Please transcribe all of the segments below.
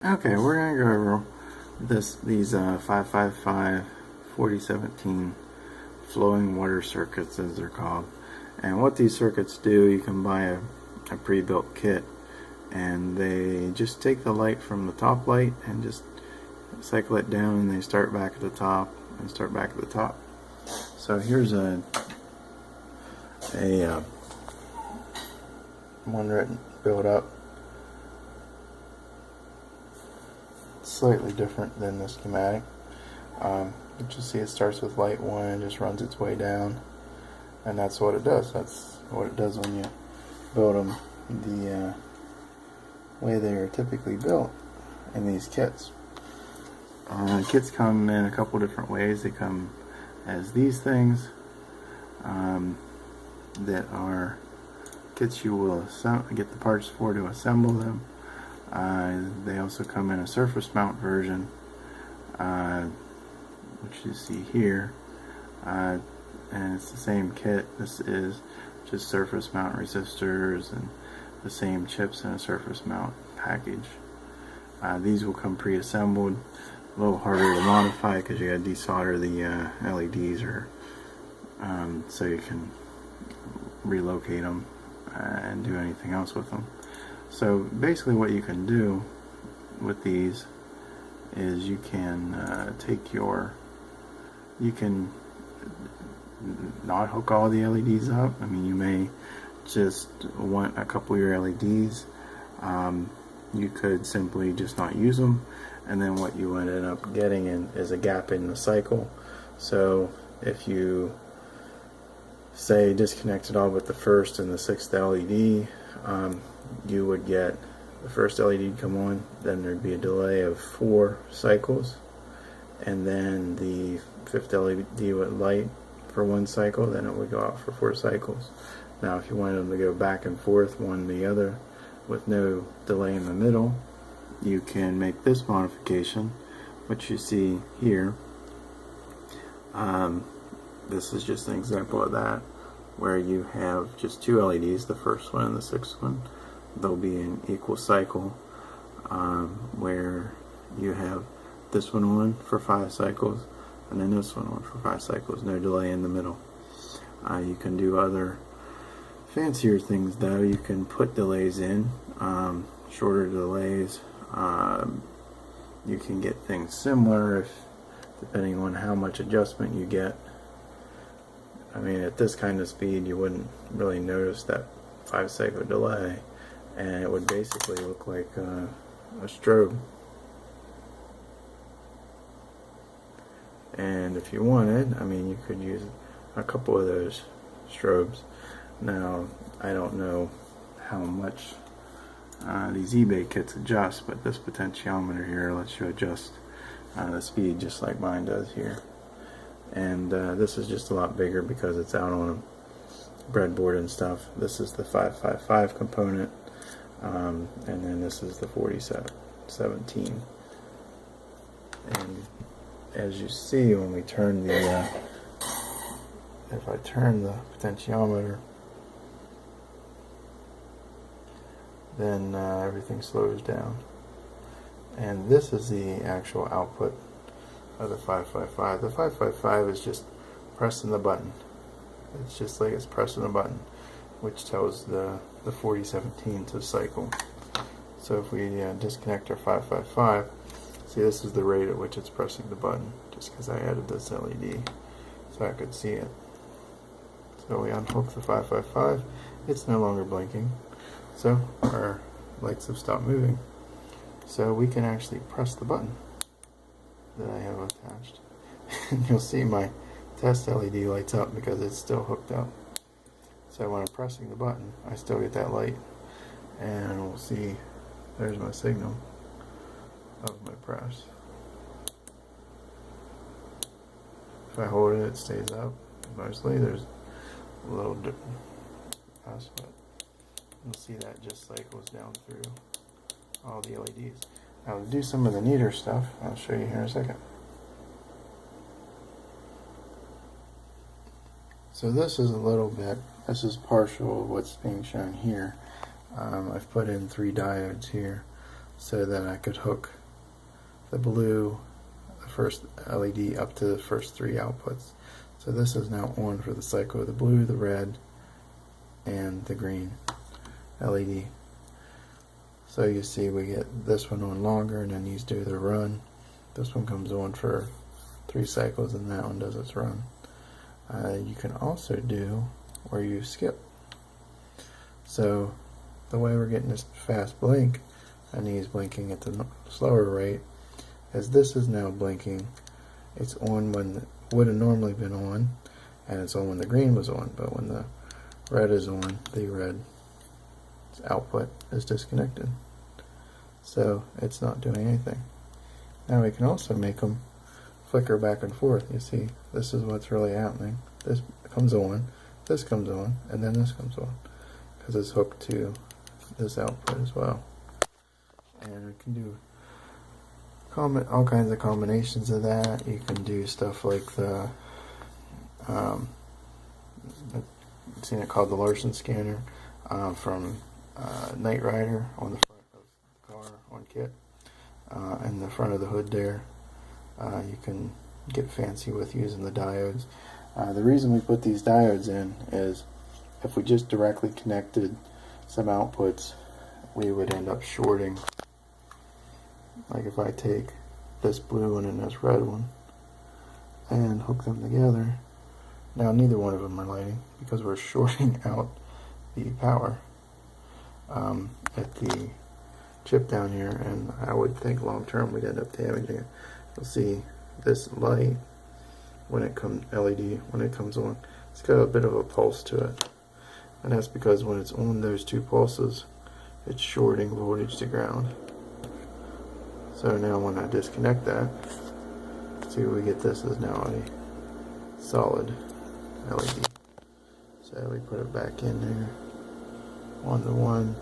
Okay, we're going to go over these 555 4017 flowing water circuits, as they're called. And what these circuits do, you can buy a pre-built kit, and they just take the light from the top light and just cycle it down, and they start back at the top and start back at the top. So here's a one written build up. Slightly different than the schematic. You just see it starts with light 1 and just runs its way down, and that's what it does. That's what it does when you build them the way they are typically built in these kits. Kits come in a couple different ways. They come as these things that are kits you will get the parts for to assemble them. They also come in a surface mount version, which you see here, and it's the same kit. This is just surface mount resistors and the same chips in a surface mount package. These will come pre-assembled, a little harder to modify because you got to desolder the LEDs, or so you can relocate them and do anything else with them. So basically what you can do with these is you can you can not hook all the LEDs up. I mean, you may just want a couple of your LEDs. You could simply just not use them, and then what you ended up getting is a gap in the cycle. So if you say disconnect it all but the first and the sixth LED, you would get the first LED come on, then there'd be a delay of 4 cycles, and then the fifth LED would light for 1 cycle, then it would go out for 4 cycles. Now if you wanted them to go back and forth one to the other with no delay in the middle, you can make this modification, which you see here. This is just an example of that, where you have just 2 LEDs, the first one and the sixth one. They'll be in equal cycle, where you have this one on for 5 cycles and then this one on for 5 cycles, no delay in the middle. You can do other fancier things though. You can put delays in, shorter delays. You can get things similar depending on how much adjustment you get. I mean, at this kind of speed you wouldn't really notice that 5 cycle delay, and it would basically look like a strobe. And if you wanted, I mean, you could use a couple of those strobes. Now, I don't know how much these eBay kits adjust, but this potentiometer here lets you adjust the speed just like mine does here. And this is just a lot bigger because it's out on a breadboard and stuff. This is the 555 component, and then this is the 4017. And as you see, when we turn the if I turn the potentiometer, then everything slows down. And this is the actual output of the 555. The 555 is just pressing the button. It's just like it's pressing a button, which tells the 4017 to cycle. So if we disconnect our 555, see, this is the rate at which it's pressing the button, just because I added this LED so I could see it. So we unhook the 555, it's no longer blinking, so our lights have stopped moving. So we can actually press the button that I have attached. And you'll see my test LED lights up because it's still hooked up. So when I'm pressing the button, I still get that light, and we'll see, there's my signal of my press. If I hold it, it stays up. Mostly there's a little dip, but you'll see that just cycles down through all the LEDs. Now to do some of the neater stuff, I'll show you here in a second. So this is a little bit, this is partial of what's being shown here. I've put in 3 diodes here. so that I could hook the blue, the first LED, up to the first 3 outputs. So this is now on for the cycle, the blue, the red, and the green LED. So you see we get this one on longer, and then these do their run. This one comes on for 3 cycles, and that one does its run. You can also do where you skip. So the way we're getting this fast blink, and these blinking at the slower rate, is this is now blinking. It's on when it would have normally been on, and it's on when the green was on, but when the red is on, the red output is disconnected. So it's not doing anything. Now we can also make them flicker back and forth. You see, this is what's really happening. This comes on, and then this comes on, because it's hooked to this output as well. And we can do all kinds of combinations of that. You can do stuff like the I've seen it called the Larson scanner from Knight Rider on the front of the car on kit. In the front of the hood there, you can get fancy with using the diodes. The reason we put these diodes in is if we just directly connected some outputs, we would end up shorting. Like if I take this blue one and this red one and hook them together, now neither one of them are lighting because we're shorting out the power at the chip down here, and I would think long term we'd end up damaging it. You'll see this light when it comes on, it's got a bit of a pulse to it, and that's because when it's on those 2 pulses, it's shorting voltage to ground. So now when I disconnect that, see what we get. This is now a solid LED. So we put it back in there on the one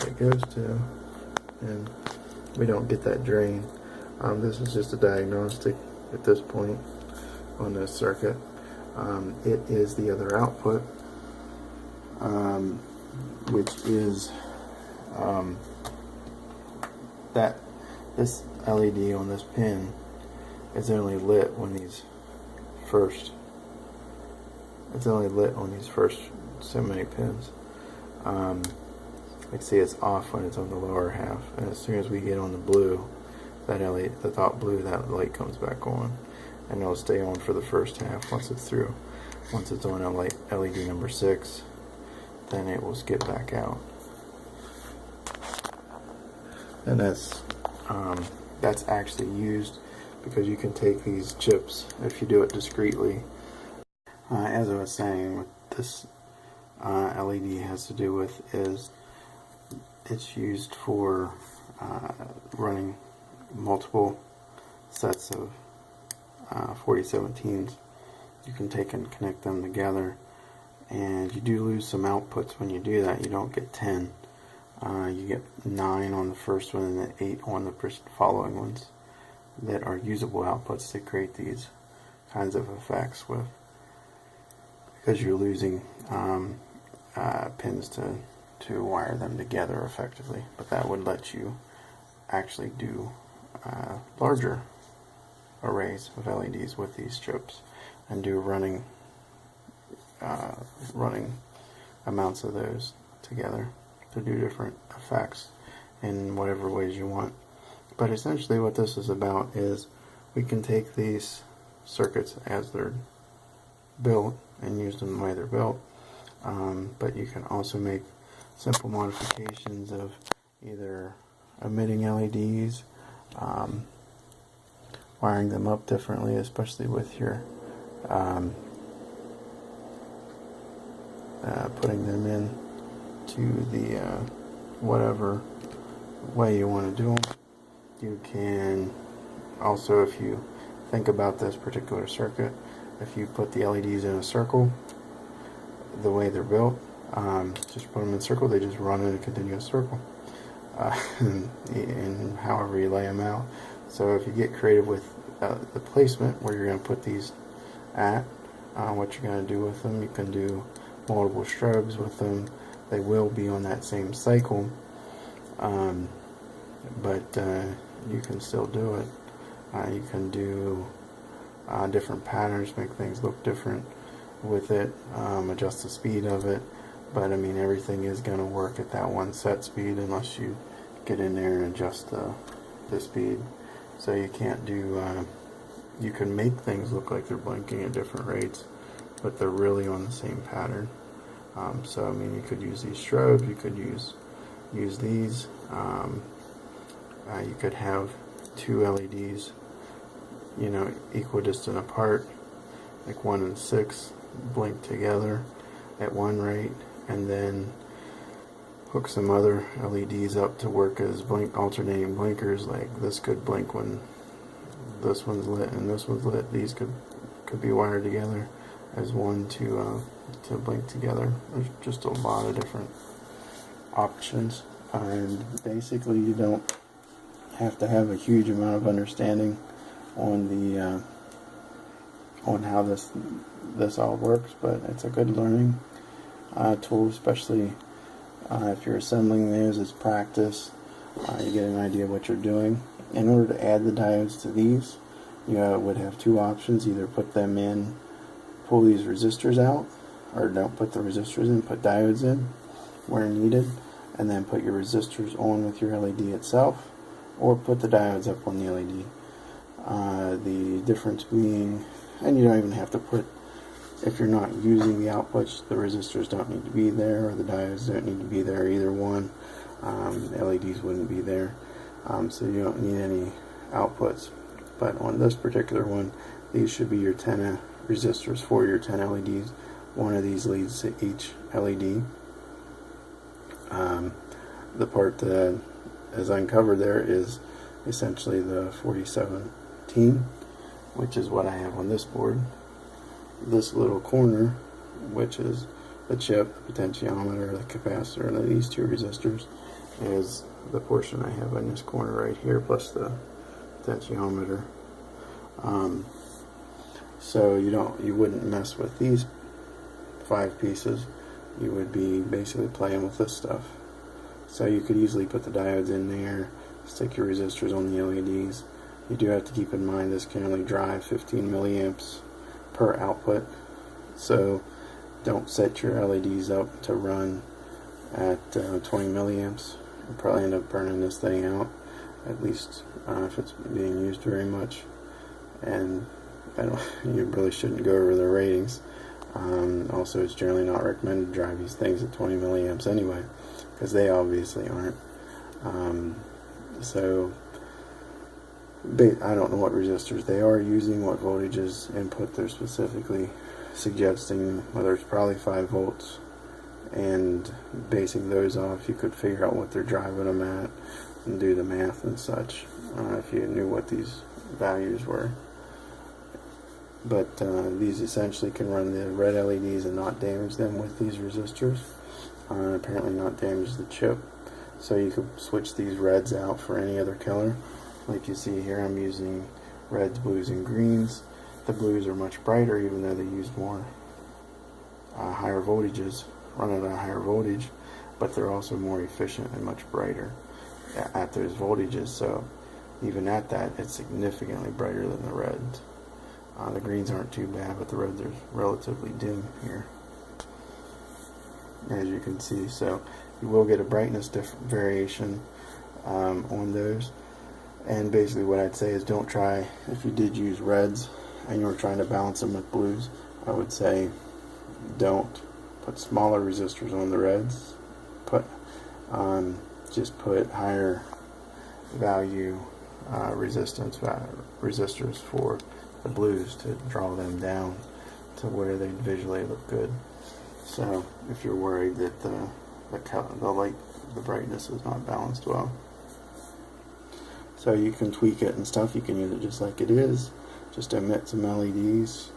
it goes to, and we don't get that drain. This is just a diagnostic at this point on this circuit. It is the other output, which is that this LED on this pin is only lit when these first, it's only lit on these first so many pins. Like see, it's off when it's on the lower half, and as soon as we get on the blue, that LED, the top blue, that light comes back on, and it'll stay on for the first half. Once it's through, once it's on LED number 6, then it will skip back out. And that's actually used because you can take these chips, if you do it discreetly. As I was saying, what this LED has to do with is it's used for running multiple sets of 4017s. You can take and connect them together, and you do lose some outputs when you do that. You don't get 10. You get 9 on the first one and then 8 on the following ones that are usable outputs to create these kinds of effects with, because you're losing pins to wire them together effectively. But that would let you actually do larger arrays of LEDs with these chips and do running amounts of those together to do different effects in whatever ways you want. But essentially what this is about is we can take these circuits as they're built and use them the way they're built, but you can also make simple modifications of either emitting LEDs, wiring them up differently, especially with your putting them in to the whatever way you want to do them. You can also, if you think about this particular circuit, if you put the LEDs in a circle, the way they're built, just put them in a circle, they just run in a continuous circle, and however you lay them out. So if you get creative with the placement where you're going to put these at, what you're going to do with them, you can do multiple strobes with them. They will be on that same cycle, but you can still do it. You can do different patterns, make things look different with it, adjust the speed of it, but I mean everything is going to work at that one set speed unless you get in there and adjust the speed. So you can't do, you can make things look like they're blinking at different rates, but they're really on the same pattern. So I mean you could use these strobes, you could use these, you could have two LEDs, you know, equidistant apart, like 1 and 6, blink together at one rate, and then hook some other LEDs up to work as alternating blinkers. Like this could blink when this one's lit and this one's lit. These could be wired together as one to blink together. There's just a lot of different options, and basically you don't have to have a huge amount of understanding on the on how this all works, but it's a good learning tool, especially if you're assembling these as practice. You get an idea of what you're doing. In order to add the diodes to these, you would have two options: either put them in, pull these resistors out, or don't put the resistors in, put diodes in where needed, and then put your resistors on with your LED itself, or put the diodes up on the LED. The difference being, and you don't even have to put, if you're not using the outputs, the resistors don't need to be there, or the diodes don't need to be there, either one. The LEDs wouldn't be there, so you don't need any outputs. But on this particular one, these should be your 10 resistors for your 10 LEDs. One of these leads to each LED. The part that is uncovered there is essentially the 4017, which is what I have on this board. This little corner, which is the chip, the potentiometer, the capacitor, and these two resistors, is the portion I have in this corner right here, plus the potentiometer. So you wouldn't mess with these 5 pieces. You would be basically playing with this stuff. So you could easily put the diodes in there, stick your resistors on the LEDs. You do have to keep in mind this can only drive 15 milliamps per output, so don't set your LEDs up to run at 20 milliamps. You'll probably end up burning this thing out, at least if it's being used very much. And you really shouldn't go over the ratings. Also, it's generally not recommended to drive these things at 20 milliamps anyway, because they obviously aren't. So I don't know what resistors they are using, what voltages input they're specifically suggesting, whether it's probably 5 volts, and basing those off, you could figure out what they're driving them at and do the math and such, if you knew what these values were. But these essentially can run the red LEDs and not damage them with these resistors, apparently not damage the chip. So you could switch these reds out for any other color. Like you see here, I'm using reds, blues, and greens. The blues are much brighter, even though they use more higher voltages, run at a higher voltage, but they're also more efficient and much brighter at those voltages. So even at that, it's significantly brighter than the reds. The greens aren't too bad, but the reds are relatively dim here, as you can see. So you will get a brightness variation on those. And basically what I'd say is, don't try, if you did use reds and you were trying to balance them with blues, I would say don't put smaller resistors on the reds. Just put higher value resistors for the blues to draw them down to where they visually look good. So if you're worried that the brightness is not balanced well, so you can tweak it and stuff. You can use it just like it is, just emit some LEDs,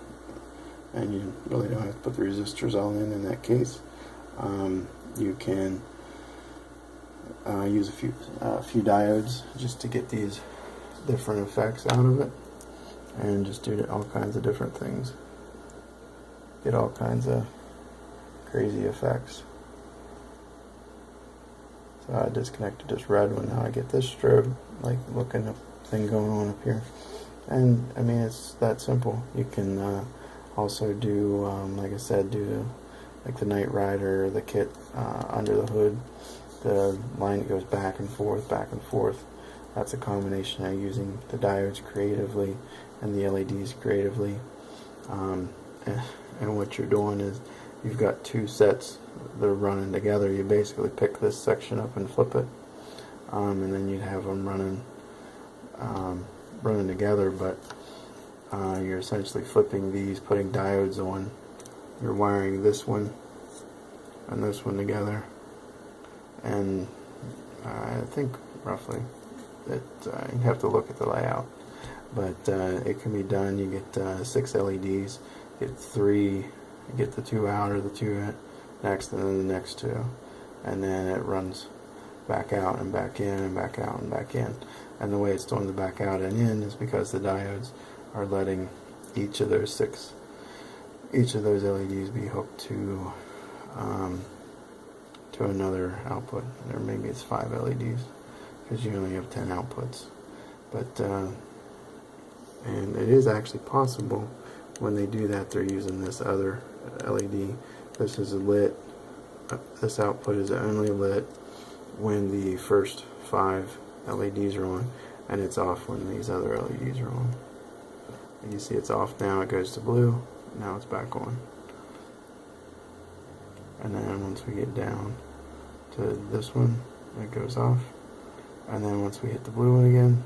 and you really don't have to put the resistors all in that case. You can use a few diodes just to get these different effects out of it, and just do all kinds of different things. Get all kinds of crazy effects. So I disconnected this red one. Now I get this strobe like looking up thing going on up here. And I mean, it's that simple. You can also do, like I said, do like the Night Rider, the kit under the hood. The line that goes back and forth, back and forth. That's a combination of using the diodes creatively and the LEDs creatively. And what you're doing is you've got two sets that are running together. You basically pick this section up and flip it, and then you'd have them running together, but you're essentially flipping these, putting diodes on. You're wiring this one and this one together, and I think roughly that you have to look at the layout, but it can be done. You get 6 LEDs, get 3, you get the 2 outer, the 2 next, and then the next 2, and then it runs back out and back in and back out and back in. And the way it's doing the back out and in is because the diodes are letting each of those LEDs be hooked to another output, or maybe it's 5 LEDs because you only have 10 outputs. But and it is actually possible when they do that, they're using this other LED. This is lit. This output is only lit when the first 5 LEDs are on, and it's off when these other LEDs are on. And you see it's off now, it goes to blue, now it's back on. And then once we get down to this one, it goes off. And then once we hit the blue one again,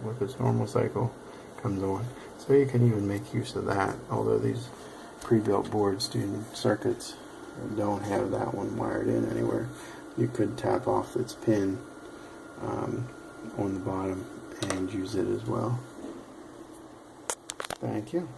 with its normal cycle, comes on. So you can even make use of that, although these pre-built boards, circuits, don't have that one wired in anywhere. You could tap off its pin on the bottom and use it as well. Thank you.